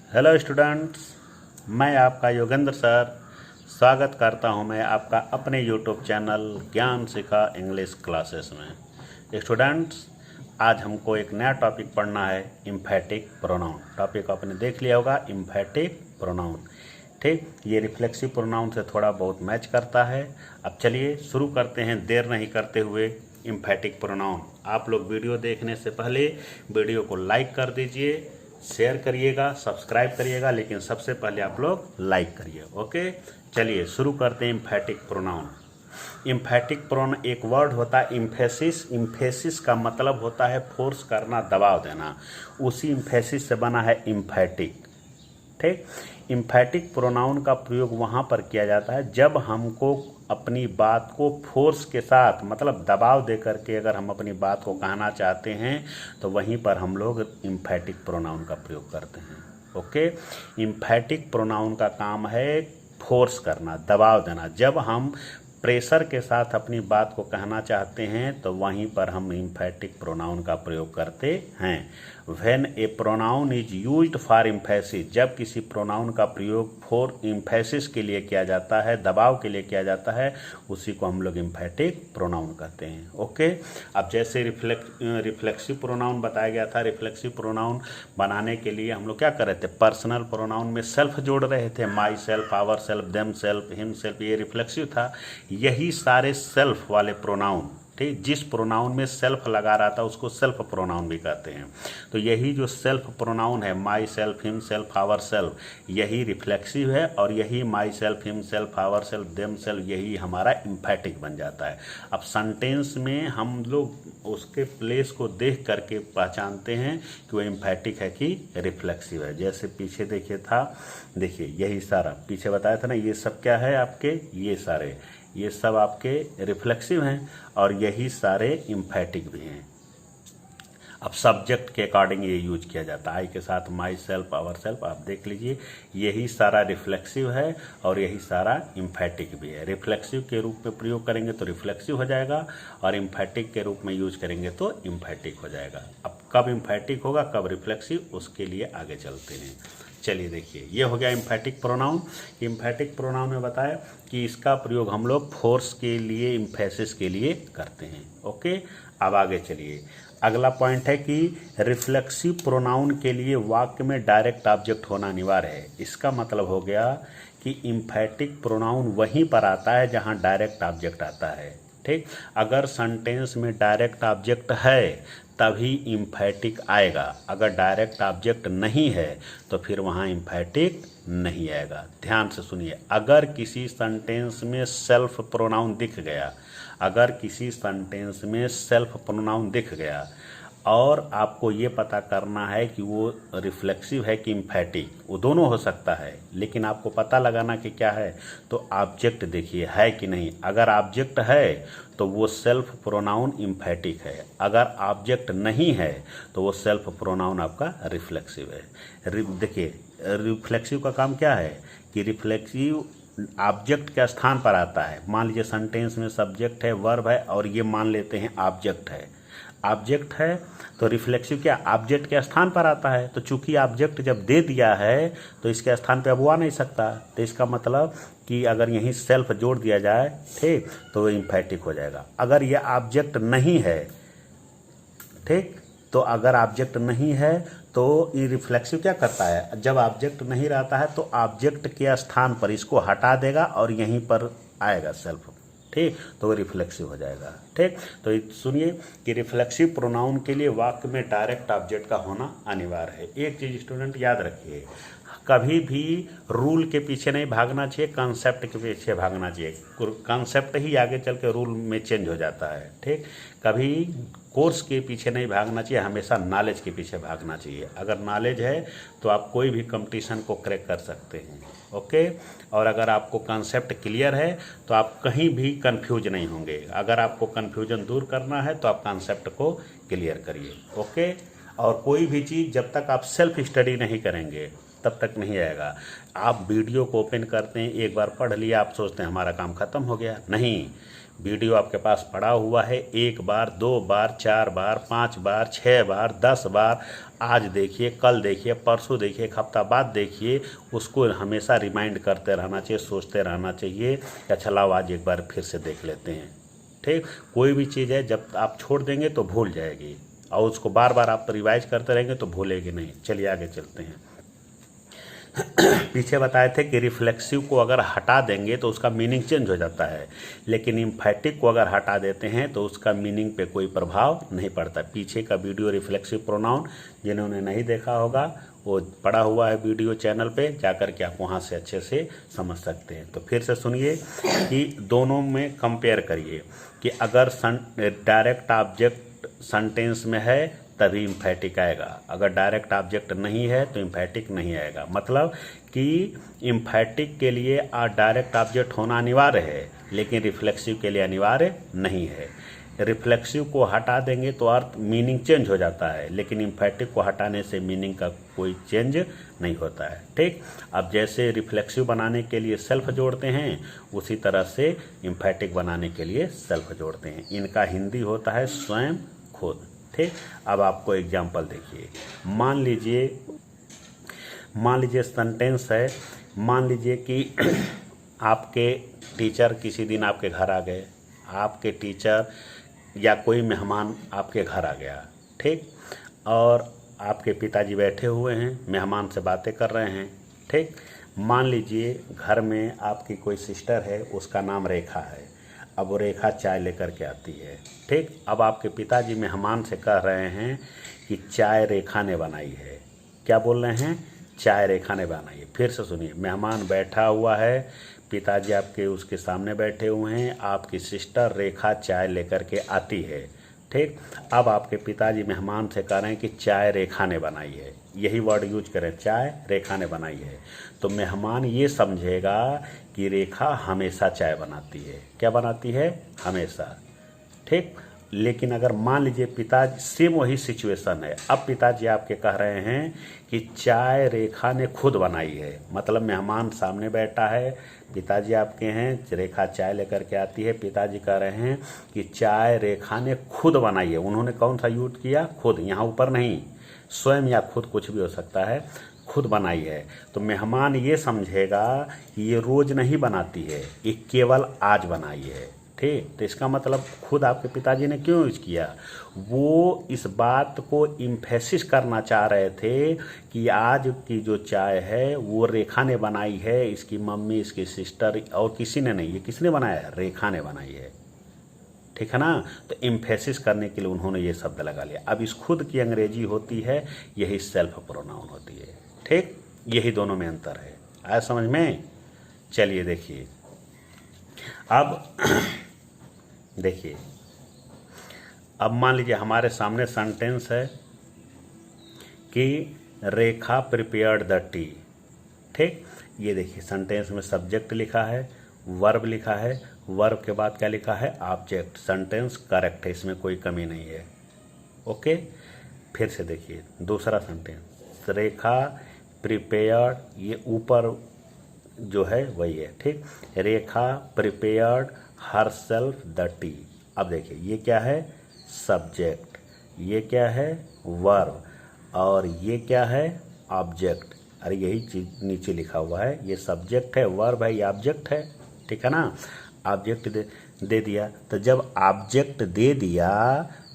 Hello students, मैं आपका Yogendra sir स्वागत करता हूं मैं आपका अपने यूट्यूब चैनल ज्ञान शिखा इंग्लिश क्लासेस में। स्टूडेंट्स, आज हमको एक नया टॉपिक पढ़ना है, एम्फैटिक प्रोनाउन। टॉपिक आपने देख लिया होगा, एम्फैटिक प्रोनाउन। ठीक, ये रिफ्लेक्सिव प्रोनाउन से थोड़ा बहुत मैच करता है। अब चलिए शुरू करते हैं, देर नहीं करते हुए। एम्फैटिक प्रोनाउन, आप लोग वीडियो देखने से पहले वीडियो को लाइक कर दीजिए, शेयर करिएगा, सब्सक्राइब करिएगा, लेकिन सबसे पहले आप लोग लाइक करिए। ओके, चलिए शुरू करते हैं। एम्फैटिक प्रोनाउन। एम्फैटिक प्रोनाउन एक वर्ड होता है इम्फेसिस। इम्फेसिस का मतलब होता है फोर्स करना, दबाव देना। उसी इम्फेसिस से बना है एम्फैटिक। ठीक, एम्फैटिक प्रोनाउन का प्रयोग वहाँ पर किया जाता है जब हमको अपनी बात को फोर्स के साथ, मतलब दबाव दे करके अगर हम अपनी बात को कहना चाहते हैं तो वहीं पर हम लोग एम्फैटिक प्रोनाउन का प्रयोग करते हैं। ओके, एम्फैटिक प्रोनाउन का काम है फोर्स करना, दबाव देना। जब हम प्रेशर के साथ अपनी बात को कहना चाहते हैं तो वहीं पर हम एम्फैटिक प्रोनाउन का प्रयोग करते हैं। When A pronoun is used for emphasis, जब किसी प्रोनाउन का प्रयोग फॉर एम्फेसिस के लिए किया जाता है, दबाव के लिए किया जाता है, उसी को हम लोग एम्फैटिक प्रोनाउन कहते हैं। ओके, अब जैसे रिफ्लेक्सिव प्रोनाउन बताया गया था, रिफ्लेक्सिव प्रोनाउन बनाने के लिए हम लोग क्या कर रहे थे, पर्सनल प्रोनाउन में सेल्फ जोड़ रहे थे। Myself, ourself, themself, himself, ये रिफ्लेक्सिव था। यही सारे सेल्फ वाले प्रोनाउन, ठीक, जिस प्रोनाउन में सेल्फ लगा रहा था उसको सेल्फ प्रोनाउन भी कहते हैं। तो यही जो सेल्फ प्रोनाउन है, myself, himself, ourself, यही रिफ्लेक्सिव है, और यही myself, himself, ourself, themself, यही हमारा एम्फैटिक बन जाता है। अब सेंटेंस में हम लोग उसके प्लेस को देख करके पहचानते हैं कि वो एम्फैटिक है कि रिफ्लेक्सिव है। जैसे पीछे देखिए था, देखिए यही सारा पीछे बताया था ना, ये सब क्या है आपके, ये सब आपके रिफ्लेक्सिव हैं और यही सारे एम्फैटिक भी हैं। अब सब्जेक्ट के अकॉर्डिंग ये यूज किया जाता है। आई के साथ माई सेल्फ, आवर सेल्फ, आप देख लीजिए, यही सारा रिफ्लेक्सिव है और यही सारा एम्फैटिक भी है। रिफ्लेक्सिव के रूप में प्रयोग करेंगे तो रिफ्लेक्सिव हो जाएगा, और एम्फैटिक के रूप में यूज करेंगे तो एम्फैटिक हो जाएगा। अब कब एम्फैटिक होगा, कब रिफ्लेक्सिव, उसके लिए आगे चलते हैं। चलिए देखिए, ये हो गया एम्फैटिक प्रोनाउन। एम्फैटिक प्रोनाउन में बताया कि इसका प्रयोग हम लोग फोर्स के लिए, एम्फेसिस के लिए करते हैं। ओके, अब आगे चलिए। अगला पॉइंट है कि रिफ्लेक्सिव प्रोनाउन के लिए वाक्य में डायरेक्ट ऑब्जेक्ट होना अनिवार्य है। इसका मतलब हो गया कि एम्फैटिक प्रोनाउन वहीं पर आता है जहां डायरेक्ट ऑब्जेक्ट आता है। ठीक, अगर सेंटेंस में डायरेक्ट ऑब्जेक्ट है तभी एम्फैटिक आएगा। अगर डायरेक्ट ऑब्जेक्ट नहीं है तो फिर वहाँ एम्फैटिक नहीं आएगा। ध्यान से सुनिए, अगर किसी सेंटेंस में सेल्फ प्रोनाउन दिख गया, अगर किसी सेंटेंस में सेल्फ प्रोनाउन दिख गया और आपको ये पता करना है कि वो रिफ्लेक्सिव है कि एम्फैटिक, वो दोनों हो सकता है, लेकिन आपको पता लगाना कि क्या है, तो ऑब्जेक्ट देखिए है कि नहीं। अगर ऑब्जेक्ट है तो वो सेल्फ प्रोनाउन एम्फैटिक है, अगर ऑब्जेक्ट नहीं है तो वो सेल्फ प्रोनाउन आपका रिफ्लेक्सिव है। देखिए, रिफ्लेक्सिव का काम क्या है कि रिफ्लेक्सिव ऑब्जेक्ट के स्थान पर आता है। मान लीजिए सेंटेंस में सब्जेक्ट है, वर्ब है, और ये मान लेते हैं ऑब्जेक्ट है। ऑब्जेक्ट है तो रिफ्लेक्सिव क्या ऑब्जेक्ट के स्थान पर आता है। तो चूंकि ऑब्जेक्ट जब दे दिया है तो इसके स्थान पे अब वो आ नहीं सकता। तो इसका मतलब कि अगर यहीं सेल्फ जोड़ दिया जाए, ठीक, तो वो एम्फैटिक हो जाएगा। अगर ये ऑब्जेक्ट नहीं है, ठीक, तो अगर ऑब्जेक्ट नहीं है तो ये रिफ्लेक्सिव क्या करता है, जब ऑब्जेक्ट नहीं रहता है तो ऑब्जेक्ट के स्थान पर इसको हटा देगा और यहीं पर आएगा सेल्फ, ठीक, तो वो रिफ्लेक्सिव हो जाएगा। ठीक, तो सुनिए कि रिफ्लेक्सिव प्रोनाउन के लिए वाक्य में डायरेक्ट ऑब्जेक्ट का होना अनिवार्य है। एक चीज स्टूडेंट याद रखिए, कभी भी रूल के पीछे नहीं भागना चाहिए, कॉन्सेप्ट के पीछे भागना चाहिए। कॉन्सेप्ट ही आगे चल के रूल में चेंज हो जाता है। ठीक, कभी कोर्स के पीछे नहीं भागना चाहिए, हमेशा नॉलेज के पीछे भागना चाहिए। अगर नॉलेज है तो आप कोई भी कंपटीशन को क्रैक कर सकते हैं। ओके, और अगर आपको कॉन्सेप्ट क्लियर है तो आप कहीं भी कंफ्यूज नहीं होंगे। अगर आपको कंफ्यूजन दूर करना है तो आप कॉन्सेप्ट को क्लियर करिए। ओके, और कोई भी चीज़ जब तक आप सेल्फ स्टडी नहीं करेंगे, तब तक नहीं आएगा। आप वीडियो को ओपन करते हैं, एक बार पढ़ लिया, आप सोचते हैं हमारा काम ख़त्म हो गया। नहीं, वीडियो आपके पास पड़ा हुआ है, 1 बार, 2 बार, 4 बार, 5 बार, 6 बार, 10 बार, आज देखिए, कल देखिए, परसों देखिए, एक हफ्ता बाद देखिए, उसको हमेशा रिमाइंड करते रहना चाहिए, सोचते रहना चाहिए कि अच्छा लाओ आज एक बार फिर से देख लेते हैं। ठीक, कोई भी चीज़ है जब आप छोड़ देंगे तो भूल जाएगी, और उसको बार बार आप रिवाइज करते रहेंगे तो भूलेगी नहीं। चलिए आगे चलते हैं। पीछे बताए थे कि रिफ्लेक्सिव को अगर हटा देंगे तो उसका मीनिंग चेंज हो जाता है, लेकिन इम्फैटिक को अगर हटा देते हैं तो उसका मीनिंग पे कोई प्रभाव नहीं पड़ता। पीछे का वीडियो रिफ्लेक्सिव प्रोनाउन जिन्होंने नहीं देखा होगा वो पड़ा हुआ है वीडियो चैनल पे, जाकर के आप वहाँ से अच्छे से समझ सकते हैं। तो फिर से सुनिए कि दोनों में कंपेयर करिए कि अगर डायरेक्ट ऑब्जेक्ट सेंटेंस में है तभी इम्फैटिक आएगा, अगर डायरेक्ट ऑब्जेक्ट नहीं है तो इम्फैटिक नहीं आएगा। मतलब कि इम्फैटिक के लिए डायरेक्ट ऑब्जेक्ट होना अनिवार्य है, लेकिन रिफ्लेक्सिव के लिए अनिवार्य नहीं है। रिफ्लेक्सिव को हटा देंगे तो अर्थ मीनिंग चेंज हो जाता है, लेकिन इम्फैटिक को हटाने से मीनिंग का कोई चेंज नहीं होता है। ठीक, अब जैसे रिफ्लेक्सिव बनाने के लिए सेल्फ जोड़ते हैं, उसी तरह से इम्फैटिक बनाने के लिए सेल्फ जोड़ते हैं। इनका हिंदी होता है स्वयं, खुद। ठीक, अब आपको एग्जाम्पल देखिए। मान लीजिए सेंटेंस है, मान लीजिए कि आपके टीचर किसी दिन आपके घर आ गए, आपके टीचर या कोई मेहमान आपके घर आ गया। ठीक, और आपके पिताजी बैठे हुए हैं, मेहमान से बातें कर रहे हैं। ठीक, मान लीजिए घर में आपकी कोई सिस्टर है, उसका नाम रेखा है। अब वो रेखा चाय लेकर के आती है। ठीक, अब आपके पिताजी मेहमान से कह रहे हैं कि चाय रेखा ने बनाई है। क्या बोल रहे हैं? चाय रेखा ने बनाई है। फिर से सुनिए, मेहमान बैठा हुआ है, पिताजी आपके उसके सामने बैठे हुए हैं, आपकी सिस्टर रेखा चाय लेकर के आती है। ठीक, अब आपके पिताजी मेहमान से कह रहे हैं कि चाय रेखा ने बनाई है, यही वर्ड यूज करें, चाय रेखा ने बनाई है। तो मेहमान ये समझेगा कि रेखा हमेशा चाय बनाती है। क्या बनाती है? हमेशा। ठीक, लेकिन अगर मान लीजिए पिताजी, सेम वही सिचुएशन है, अब पिताजी आपके कह रहे हैं कि चाय रेखा ने खुद बनाई है। मतलब मेहमान सामने बैठा है, पिताजी आपके हैं, रेखा चाय लेकर के आती है, पिताजी कह रहे हैं कि चाय रेखा ने खुद बनाई है। उन्होंने कौन सा यूज किया? खुद, यहाँ ऊपर नहीं, स्वयं या खुद कुछ भी हो सकता है, खुद बनाई है। तो मेहमान ये समझेगा कि ये रोज नहीं बनाती है, ये केवल आज बनाई है। ठीक, तो इसका मतलब खुद आपके पिताजी ने क्यों यूज किया? वो इस बात को इम्फेसिस करना चाह रहे थे कि आज की जो चाय है वो रेखा ने बनाई है, इसकी मम्मी, इसकी सिस्टर और किसी ने नहीं। ये किसने बनाया? रेखा ने बनाई है। ठीक है ना? तो इम्फेसिस करने के लिए उन्होंने ये शब्द लगा लिया। अब इस खुद की अंग्रेजी होती है, यही सेल्फ प्रोनाउन होती है। ठीक, यही दोनों में अंतर है। आया समझ में? चलिए देखिए, अब देखिए, अब मान लीजिए हमारे सामने सेंटेंस है कि रेखा प्रिपेयर्ड द टी। ठीक, ये देखिए सेंटेंस में सब्जेक्ट लिखा है, वर्ब लिखा है, वर्ब के बाद क्या लिखा है? ऑब्जेक्ट। सेंटेंस करेक्ट है, इसमें कोई कमी नहीं है। ओके, फिर से देखिए दूसरा सेंटेंस, रेखा प्रिपेयर्ड, ये ऊपर जो है वही है। ठीक, रेखा प्रिपेयर्ड हरसेल्फ द टी। अब देखिए ये क्या है? सब्जेक्ट, ये क्या है? वर्ब, और ये क्या है? ऑब्जेक्ट। अरे यही चीज नीचे लिखा हुआ है, ये सब्जेक्ट है, वर्ब है, ये ऑब्जेक्ट है। ठीक है ना? ऑब्जेक्ट दे दिया, तो जब ऑब्जेक्ट दे दिया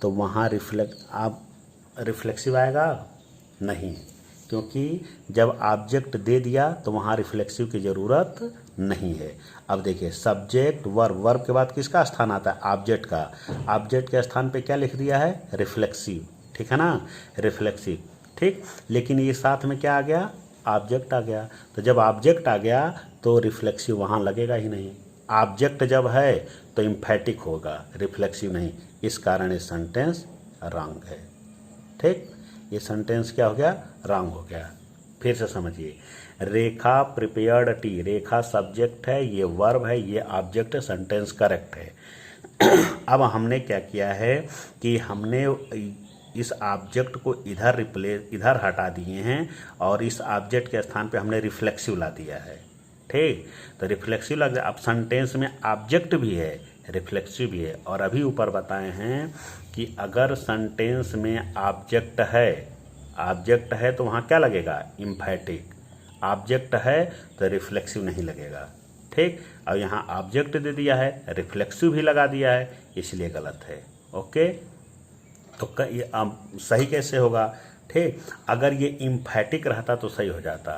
तो वहाँ रिफ्लेक्सिव आएगा? नहीं, क्योंकि जब ऑब्जेक्ट दे दिया तो वहाँ रिफ्लेक्सिव की ज़रूरत नहीं है। अब देखिए सब्जेक्ट, वर्ब, वर्ब के बाद किसका स्थान आता है? ऑब्जेक्ट का। ऑब्जेक्ट के स्थान पे क्या लिख दिया है? रिफ्लेक्सिव। ठीक है ना? रिफ्लेक्सिव। ठीक, लेकिन ये साथ में क्या आ गया? ऑब्जेक्ट आ गया। तो जब ऑब्जेक्ट आ गया तो रिफ्लेक्सिव वहाँ लगेगा ही नहीं। ऑब्जेक्ट जब है तो इम्फैटिक होगा, रिफ्लेक्सिव नहीं। इस कारण ये सेंटेंस रॉन्ग है। ठीक, ये सेंटेंस क्या हो गया? रॉन्ग हो गया। फिर से समझिए, रेखा प्रिपेयर्ड टी, रेखा सब्जेक्ट है, ये वर्ब है, ये ऑब्जेक्ट है, सेंटेंस करेक्ट है। अब हमने क्या किया है कि हमने इस ऑब्जेक्ट को इधर हटा दिए हैं और इस ऑब्जेक्ट के स्थान पे हमने रिफ्लेक्सिव ला दिया है। ठीक, तो रिफ्लेक्सिव लग जाए। अब सेंटेंस में ऑब्जेक्ट भी है, रिफ्लेक्सिव भी है। और अभी ऊपर बताए हैं कि अगर सेंटेंस में ऑब्जेक्ट है तो वहाँ क्या लगेगा, एम्फैटिक। ऑब्जेक्ट है तो रिफ्लेक्सिव नहीं लगेगा। ठीक, अब यहाँ ऑब्जेक्ट दे दिया है, रिफ्लेक्सिव भी लगा दिया है, इसलिए गलत है। ओके, तो ये सही कैसे होगा। ठीक, अगर ये एम्फैटिक रहता तो सही हो जाता।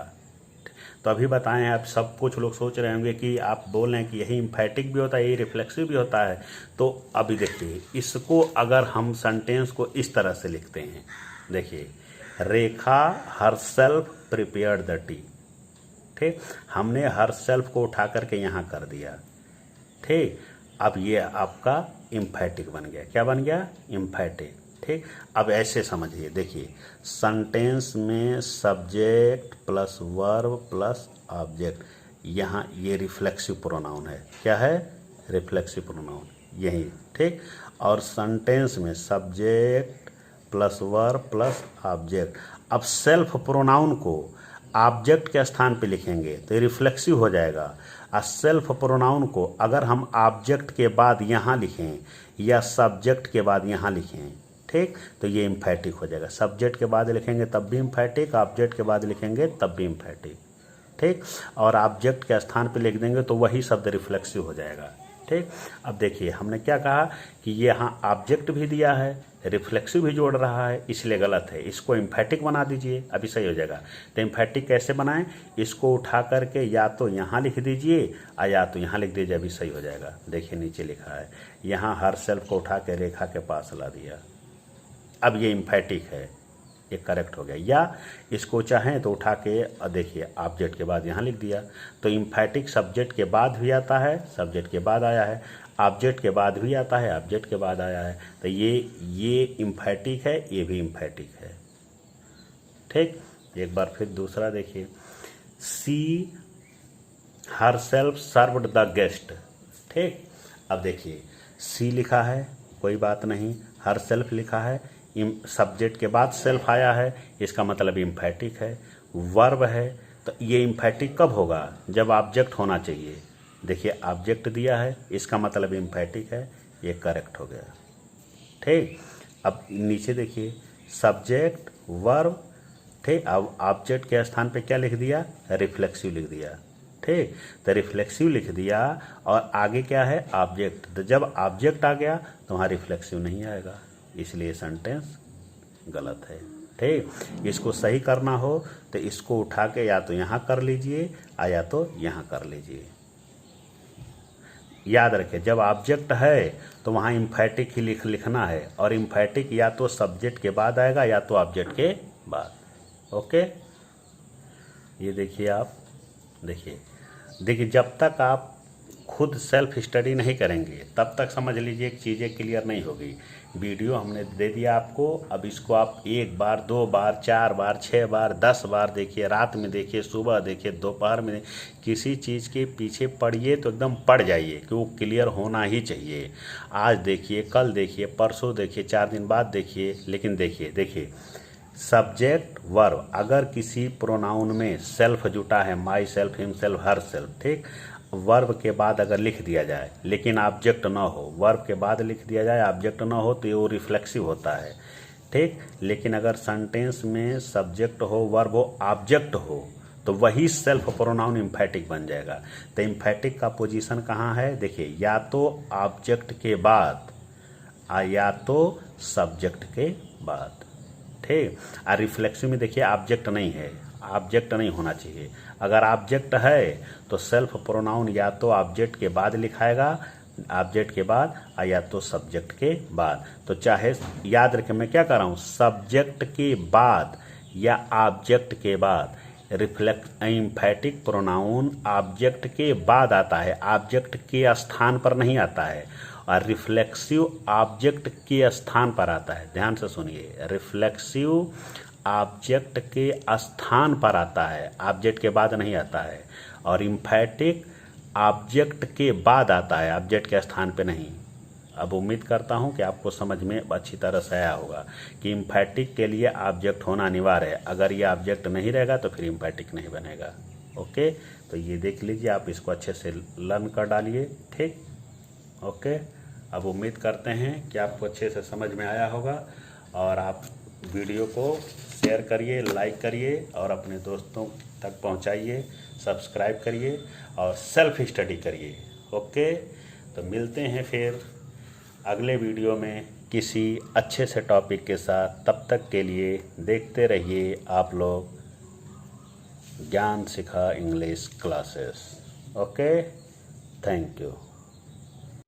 तो अभी बताएं, आप सब कुछ लोग सोच रहे होंगे कि आप बोल रहे हैं कि यही एम्फैटिक भी होता है, यही रिफ्लेक्सिव भी होता है। तो अभी देखिए, इसको अगर हम सेंटेंस को इस तरह से लिखते हैं, देखिए, रेखा हरसेल्फ प्रिपेयर्ड द टी। ठीक, हमने हरसेल्फ को उठा करके यहाँ कर दिया। ठीक, अब ये आपका एम्फैटिक बन गया। क्या बन गया, एम्फैटिक। ठीक, अब ऐसे समझिए, देखिए, सेंटेंस में subject plus verb plus object, यहाँ ये रिफ्लेक्सिव प्रोनाउन है। क्या है, रिफ्लेक्सिव प्रोनाउन, यही। ठीक, और सेंटेंस में subject plus verb plus object. अब सेल्फ प्रोनाउन को ऑब्जेक्ट के स्थान पे लिखेंगे तो रिफ्लेक्सिव हो जाएगा। और सेल्फ प्रोनाउन को अगर हम ऑब्जेक्ट के बाद यहाँ लिखें या सब्जेक्ट के बाद यहाँ लिखें, ठीक, तो ये एम्फैटिक हो जाएगा। सब्जेक्ट के बाद लिखेंगे तब भी एम्फैटिक, ऑब्जेक्ट के बाद लिखेंगे तब भी एम्फैटिक। ठीक, और ऑब्जेक्ट के स्थान पे लिख देंगे तो वही शब्द रिफ्लेक्सिव हो जाएगा। ठीक, अब देखिए, हमने क्या कहा कि ये यहाँ ऑब्जेक्ट भी दिया है, रिफ्लेक्सिव भी जोड़ रहा है, इसलिए गलत है। इसको एम्फैटिक बना दीजिए, अभी सही हो जाएगा। तो एम्फैटिक कैसे बनाएं, इसको उठा करके या तो यहाँ लिख दीजिए या तो यहाँ लिख दीजिए, अभी सही हो जाएगा। देखिए नीचे लिखा है, यहाँ हर सेल्फ को उठा के रेखा के पास ला दिया। अब ये एम्फैटिक है, ये करेक्ट हो गया। या इसको चाहें तो उठा के देखिए ऑब्जेक्ट के बाद यहाँ लिख दिया। तो एम्फैटिक सब्जेक्ट के बाद भी आता है, सब्जेक्ट के बाद आया है, ऑब्जेक्ट के बाद भी आता है, ऑब्जेक्ट के बाद आया है। तो ये एम्फैटिक है, ये भी एम्फैटिक है। ठीक, एक बार फिर दूसरा देखिए, सी हरसेल्फ सर्व्ड द गेस्ट। ठीक, अब देखिए, सी लिखा है, कोई बात नहीं, हरसेल्फ लिखा है, सब्जेक्ट के बाद सेल्फ आया है, इसका मतलब एम्फैटिक है। वर्ब है, तो ये एम्फैटिक कब होगा, जब ऑब्जेक्ट होना चाहिए। देखिए ऑब्जेक्ट दिया है, इसका मतलब एम्फैटिक है, ये करेक्ट हो गया। ठीक, अब नीचे देखिए, सब्जेक्ट वर्ब। ठीक, अब ऑब्जेक्ट के स्थान पे क्या लिख दिया, रिफ्लेक्सिव लिख दिया। ठीक, तो रिफ्लेक्सिव लिख दिया और आगे क्या है, ऑब्जेक्ट। तो जब ऑब्जेक्ट आ गया तो वहाँ रिफ्लेक्सिव नहीं आएगा, इसलिए सेंटेंस गलत है। ठीक, इसको सही करना हो तो इसको उठा के या तो यहाँ कर लीजिए या तो यहाँ कर लीजिए। याद रखें, जब ऑब्जेक्ट है तो वहाँ एम्फैटिक ही लिखना है, और एम्फैटिक या तो सब्जेक्ट के बाद आएगा या तो ऑब्जेक्ट के बाद। ओके, ये देखिए, आप देखिए जब तक आप खुद सेल्फ स्टडी नहीं करेंगे तब तक समझ लीजिए चीज़ें क्लियर नहीं होगी। वीडियो हमने दे दिया आपको, अब इसको आप 1 बार 2 बार 4 बार 6 बार 10 बार देखिए, रात में देखिए, सुबह देखिए, दोपहर में, किसी चीज़ के पीछे पढ़िए तो एकदम पढ़ जाइए कि वो क्लियर होना ही चाहिए। आज देखिए, कल देखिए, परसों देखिए, 4 दिन बाद देखिए, लेकिन देखिए सब्जेक्ट वर्ब, अगर किसी प्रोनाउन में सेल्फ जुटा है, myself, him self, her self, ठीक, वर्ब के बाद अगर लिख दिया जाए लेकिन ऑब्जेक्ट ना हो, वर्ब के बाद लिख दिया जाए ऑब्जेक्ट ना हो तो ये वो रिफ्लेक्सिव होता है। ठीक, लेकिन अगर सेंटेंस में सब्जेक्ट हो, वर्ब हो, ऑब्जेक्ट हो तो वही सेल्फ प्रोनाउन एम्फैटिक बन जाएगा। तो एम्फैटिक का पोजीशन कहाँ है, देखिए, या तो ऑब्जेक्ट के बाद या तो सब्जेक्ट के बाद। ठीक, और रिफ्लेक्सिव में देखिए ऑब्जेक्ट नहीं है, ऑब्जेक्ट नहीं होना चाहिए। अगर ऑब्जेक्ट है तो सेल्फ प्रोनाउन या तो ऑब्जेक्ट के बाद लिखाएगा, ऑब्जेक्ट के बाद या तो सब्जेक्ट के बाद। तो चाहे याद रखें मैं क्या कर रहा हूँ, सब्जेक्ट के बाद या ऑब्जेक्ट के बाद। एम्फैटिक प्रोनाउन ऑब्जेक्ट के बाद आता है, ऑब्जेक्ट के स्थान पर नहीं आता है। और रिफ्लेक्सिव ऑब्जेक्ट के स्थान पर आता है। ध्यान से सुनिए, रिफ्लेक्सिव ऑब्जेक्ट के स्थान पर आता है, ऑब्जेक्ट के बाद नहीं आता है। और एम्फैटिक ऑब्जेक्ट के बाद आता है, ऑब्जेक्ट के स्थान पे नहीं। अब उम्मीद करता हूं कि आपको समझ में अच्छी तरह से आया होगा कि इम्फैटिक के लिए ऑब्जेक्ट होना अनिवार्य है। अगर ये ऑब्जेक्ट नहीं रहेगा तो फिर इम्फैटिक नहीं बनेगा। ओके, तो ये देख लीजिए, आप इसको अच्छे से लर्न कर डालिए। ठीक, ओके। अब उम्मीद करते हैं कि आपको अच्छे से समझ में आया होगा, और आप वीडियो को शेयर करिए, लाइक करिए और अपने दोस्तों तक पहुंचाइए, सब्सक्राइब करिए और सेल्फ स्टडी करिए। ओके, तो मिलते हैं फिर अगले वीडियो में किसी अच्छे से टॉपिक के साथ। तब तक के लिए देखते रहिए आप लोग Gyan Shikha English classes. Okay, thank you.